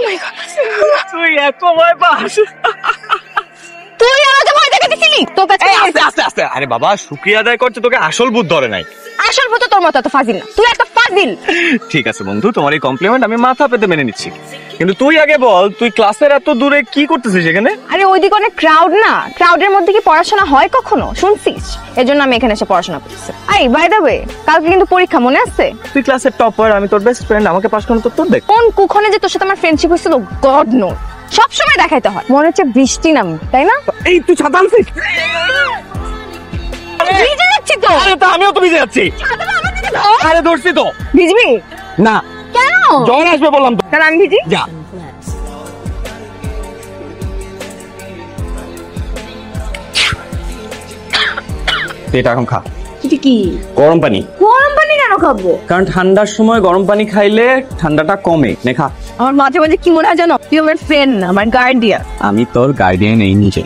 মাই god, তুই এত ভয় পাস? তুই আমাকে ভয় দেখাতেছিলি? তোর কাছে আস্তে আস্তে আস্তে। আরে বাবা, শুকরিয়া আদায় করছে, তোকে আসল বুদ্ধ ধরে নাই। আসল ভূত তোর মতো এত ফাজিল না, তুই একটা ফাজিল। ঠিক আছে বন্ধু, তোমার এই কমপ্লিমেন্ট আমি মাথা পেতে মেনে নিচ্ছি, কিন্তু তুই আগে বল, তুই ক্লাসের এত দূরে কি করতেছিস এখানে? আরে ওইদিকে অনেক ক্রাউড না, ক্রাউডের মধ্যে কি পড়াশোনা হয় কখনো শুনছিস? এজন্য আমি এখানে এসে পড়াশোনা করতেছি। আই বাই দ্য ওয়ে, কালকে কিন্তু পরীক্ষা, মনে আছে? তুই ক্লাসের টপার, আমি তোর বেস্ট ফ্রেন্ড, আমাকে পাস করানো তোর দেখ। কোন কুখনে যে তোর সাথে আমার ফ্রেন্ডশিপ হয়েছিল গড নো, সব সময় দেখাইতে হয়। মনে হচ্ছে বৃষ্টি নাম, তাই না? এই তুই ছাতা আনছিস? ভিজে যাচ্ছি তো। আরে তা আমিও তো ভিজে যাচ্ছি। আরে ধরছি তো। ভিজবি না। কেন? জ্বর আসবে বললাম তো। তাহলে আমি ভিজি। যা। এটা এখন খা। এটা কি? গরম পানি। গরম পানি কেন খাবো? কারণ ঠান্ডার সময় গরম পানি খাইলে ঠান্ডাটা কমে। নে খা। আমার মাঝে মাঝে কি মনে হয় জানো, তুই আমার ফ্রেন্ড না, আমার গার্ডিয়ান। আমি তোর গার্ডিয়ান এই নিজে।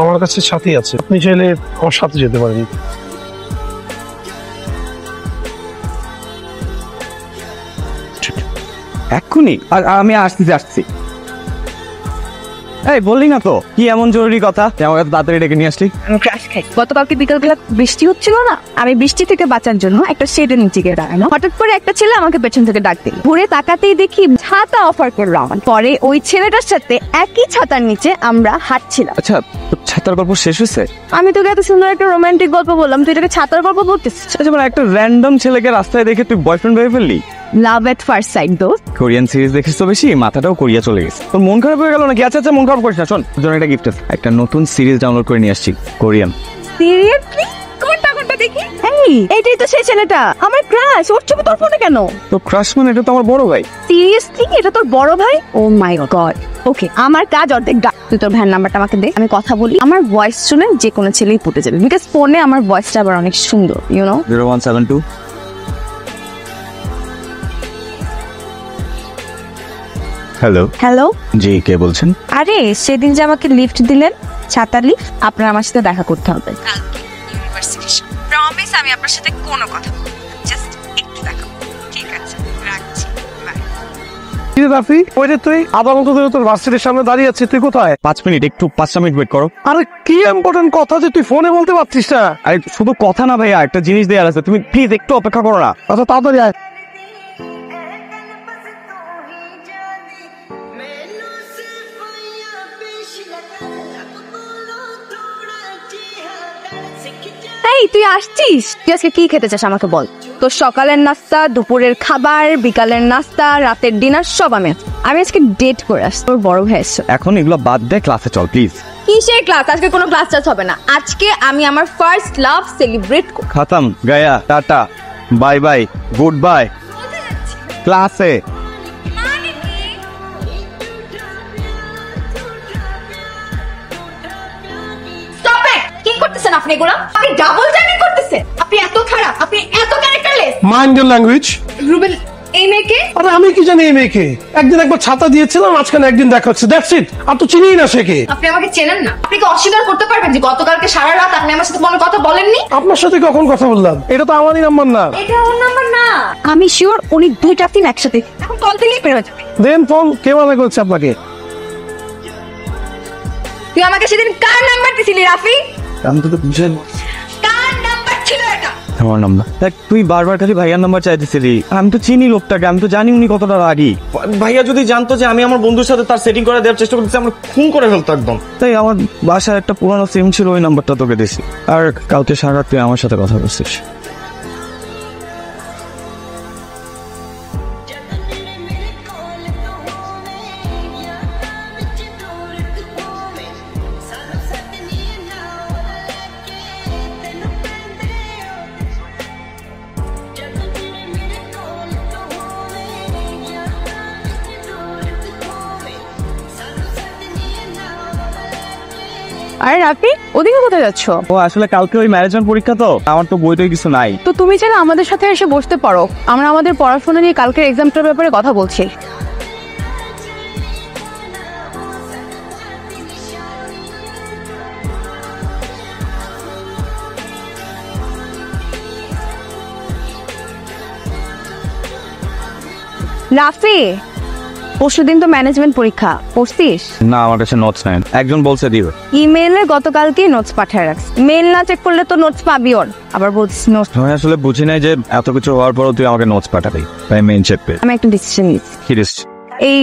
আমার কাছে সাথী আছে, আপনি চাইলে আমার সাথে যেতে পারেন। এক্ষুনি? আমি আসছি। এই বললি না তো কি এমন জরুরি কথা যে আমাকে তাড়াতাড়ি ডেকে নিয়ে আসলি? আমি ক্রাশ খাই। গতকালকে বিকালবেলা বৃষ্টি হচ্ছিল না, আমি বৃষ্টি থেকে বাঁচার জন্য একটা শেডের নিচে গিয়ে দাঁড়ানো। হঠাৎ করে একটা ছেলে আমাকে পেছন থেকে ডাক দিল। ঘুরে তাকাতেই দেখি ছাতা অফার করলো আমার। পরে ওই ছেলেটার সাথে একই ছাতার নিচে আমরা হাঁটছিলাম। আচ্ছা, ছাতার গল্প শেষ হয়েছে? আমি তোকে এত সুন্দর একটা রোমান্টিক গল্প বললাম, তুই এটাকে ছাতার গল্প বলতেছিস? আচ্ছা, মানে একটা র্যান্ডম ছেলেকে রাস্তায় দেখে তুই বয়ফ্রেন্ড ভেবে ফেললি? লাভ এট ফার্স্ট সাইট দোস্ত। কোরিয়ান সিরিজ দেখিস তো বেশি, মাথাটাও কোরিয়া চলে গেছে। তোর মন খারাপ হয়ে গেল নাকি? আচ্ছা মন খারাপ করিস না, শোন তোর জন্য একটা গিফট আছে। একটা নতুন সিরিজ ডাউনলোড করে নিয়ে আসছি, কোরিয়ান। সিরিয়াসলি? কোনটা দেখি? এই এইটাই তো সেই ছেলেটা, আমার ক্রাশ। ওর ছবি তোর ফোনে কেন? তো ক্রাশ মানে এটা তো আমার বড় ভাই। সিরিয়াসলি এটা তোর বড় ভাই? ও মাই গড। ওকে, আমার কাজ অর্ধেক। তুই তোর ভাইয়ের নাম্বারটা আমাকে দে, আমি কথা বলি। আমার ভয়েস শুনে যে কোনো ছেলেই পটে যাবে, বিকজ ফোনে আমার ভয়েসটা আবার অনেক সুন্দর, ইউ নো। 0172। হ্যালো। হ্যালো, জি, কে বলছেন? আরে সেদিন যে আমাকে লিফট দিলেন, ছাতা লিফট, আপনার আমার সাথে দেখা করতে হবে কালকে ইউনিভার্সিটির সামনে। প্রমিস আমি আপনার সাথে কোনো কথা বলবো না, জাস্ট একটু দেখা। ঠিক আছে, রাখছি, বাই। কি রে রাফি, ওই যে তুই আধা ঘন্টা ধরে তোর ভার্সিটির সামনে দাঁড়িয়ে আছিস, তুই কোথায়? 5 মিনিট, একটু 5টা মিনিট ওয়েট করো। আরে কি ইম্পর্টেন্ট কথা যে তুই ফোনে বলতে পারছিস না? আরে শুধু কথা না ভাইয়া, একটা জিনিস দেওয়ার আছে, তুমি প্লিজ একটু অপেক্ষা করো না। আচ্ছা তাড়াতাড়ি আয়। এই তুই আসছিস? তুই আজকে কি খেতে চাস আমাকে বল। তোর সকালের নাস্তা, দুপুরের খাবার, বিকালের নাস্তা, রাতের ডিনার সব আমি আজকে ডেট করে আসছি। তোর বড় ভাই এসছে। এখন এগুলো বাদ দে, ক্লাসে চল প্লিজ। কিসের ক্লাস? আজকে কোনো ক্লাস টাস হবে না। আজকে আমি আমার ফার্স্ট লাভ সেলিব্রেট করব। খতম, গয়া, tata, bye bye, good bye. ক্লাসে। Stop it! কি করতেছেন আপনি এগুলো? আপনি ডাবল জার্নি করতেছেন। আপনি এত খারাপ, আপনি এত characterless. Mind your language. Rubel, এই মেয়েকে? আরে আমি কি জানি এই মেয়েকে? একদিন একবার ছাতা দিয়েছিলাম, আজকাল একদিন দেখা হচ্ছে, দ্যাটস ইট। আর তো চিনিই না সে কে। আপনি আমাকে চেনেন না? আপনি কি অস্বীকার করতে পারবেন যে গতকালকে সারা রাত আপনি আমার সাথে কোনো কথা বলেননি? আপনার সাথে কখন কথা বললাম? এটা তো আমারই নাম্বার না। এটা ওর নাম্বার না। আমি শিওর উনি দুইটা দিন একসাথে। এখন কল দিলেই বের হয়ে যাবে। দেন ফোন, কে মানা করছে আপনাকে? তুই আমাকে সেদিন কার নাম্বার দিছিলি রাফি? আমি তো বুঝেন কার নাম্বার ছিল এটা? আমার নাম্বার দেখ, তুই বারবার খালি ভাইয়ার নাম্বার চাইতেছিলি। আমি তো চিনি লোকটাকে, আমি তো জানি উনি কতটা রাগী। ভাইয়া যদি জানতো যে আমি আমার বন্ধুর সাথে তার সেটিং করে দেওয়ার চেষ্টা করতেছি, আমরা খুন করে ফেলতো একদম। তাই আমার বাসায় একটা পুরানো সিম ছিল, ওই নাম্বারটা তোকে দিছি। আর কালকে সারা রাত তুই আমার সাথে কথা বলছিস। আরে রাফি, ওদিকে কোথায় যাচ্ছ? ও আসলে কালকে ওই ম্যারেজন পরীক্ষা, তো আমার তো বইটই কিছু নাই। তো তুমি চাইলে আমাদের সাথে এসে বসতে পারো, আমরা আমাদের পড়াশোনা নিয়ে কালকের এক্সামটার ব্যাপারে কথা বলছি। রাফি, পরশুদিন তো ম্যানেজমেন্ট পরীক্ষা, পড়ছিস? না, আমার কাছে নোটস নাই। একজন বলছে দিবে। ইমেইলে গতকালকে নোটস পাঠিয়ে রাখছি, মেইল না চেক করলে তো নোটস পাবি ওর। আবার বলছিস নোটস। আমি আসলে বুঝি নাই যে এত কিছু হওয়ার পরও তুই আমাকে নোটস পাঠাবি, তাই মেইন চেক পেয়ে। আমি একটা ডিসিশন নিচ্ছি, কি রিস্ক? এই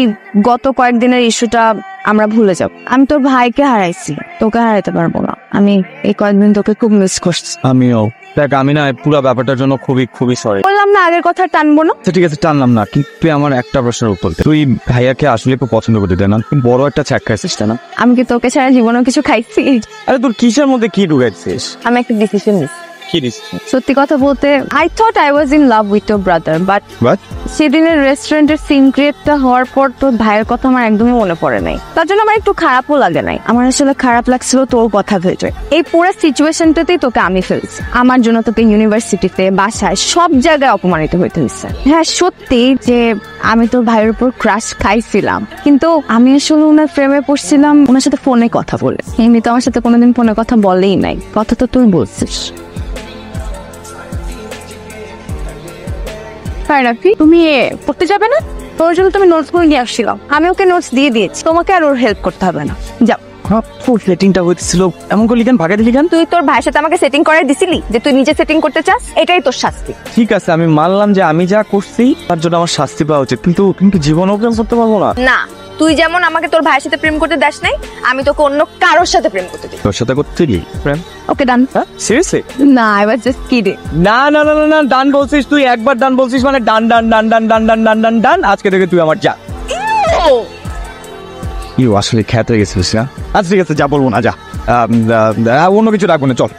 গত কয়েকদিনের ইস্যুটা আমরা ভুলে যাব। আমি তোর ভাইকে হারাইছি, তোকে হারাইতে পারবো না। আমি এই কয়েকদিন তোকে খুব মিস করছি। আমিও। দেখ, আমি না পুরো ব্যাপারটার জন্য খুবই খুবই সরি। বললাম না আগের কথা টানবো না। ঠিক আছে, টানলাম না, কিন্তু তুই আমার একটা প্রশ্নের উত্তর দে। তুই ভাইয়াকে আসলে খুব পছন্দ করতে দেয় না? তুই বড় একটা ছ্যাক খাইছিস না? আমি কি তোকে ছাড়া জীবনেও কিছু খাইছি? আরে তোর কিসের মধ্যে কি ঢুকাইছিস? আমি একটা ডিসিশন নিচ্ছি। কি রিস্ক? সত্যি কথা বলতে, I thought I was in love with your brother, but but সেদিনের রেস্টুরেন্টের সিন ক্রিয়েটটা হওয়ার পর তোর ভাইয়ের কথা আমার একদমই মনে পড়ে নাই। তার জন্য আমার একটু খারাপও লাগে নাই। আমার আসলে খারাপ লাগছিল তোর কথা ভেবে। এই পুরো সিচুয়েশনটাতেই তোকে আমি ফেলছি। আমার জন্য তোকে ইউনিভার্সিটিতে, বাসায়, সব জায়গায় অপমানিত হইতে হয়েছে। হ্যাঁ সত্যি যে আমি তোর ভাইয়ের উপর ক্রাশ খাইছিলাম, কিন্তু আমি আসলে ওনার প্রেমে পড়ছিলাম ওনার সাথে ফোনে কথা বলে। এমনি তো আমার সাথে কোনোদিন ফোনে কথা বলেই নাই। কথা তো তুই বলছিস। রাফি, তুমি পড়তে যাবে না? তোর জন্য তুমি নোটস করে নিয়ে আসছিলাম, আমি ওকে নোটস দিয়ে দিয়েছি। তোমাকে আর ওর হেল্প করতে হবে না, যাও। ফুল সেটিংটা হইছিল, এমন করে লিখেন, ভাগে দিলি কেন? তুই তোর ভাইয়ের সাথে আমাকে সেটিং করে দিছিলি যে তুই নিজে সেটিং করতে চাস, এটাই তোর শাস্তি। ঠিক আছে, আমি মানলাম যে আমি যা করছি তার জন্য আমার শাস্তি পাওয়া উচিত, কিন্তু কিন্তু জীবনও প্রেম করতে পারবো না। না, তুই যেমন আমাকে তোর ভাইয়ের সাথে প্রেম করতে দাস নাই, আমি তোকে অন্য কারোর সাথে প্রেম করতে দিই। তোর সাথে করতেলি প্রেম? ওকে ডান। সিরিয়াসলি? না, আই ওয়াজ জাস্ট কিডিং। না না না না না, ডান বলছিস তুই, একবার ডান বলছিস মানে ডান ডান ডান ডান ডান ডান ডান ডান ডান। আজকে থেকে তুই আমার যা। ইউ আসলে খ্যাত হয়ে গেছিস না? আচ্ছা ঠিক আছে, যা বলবো না, যা। অন্য কিছু রাখবো না, চল।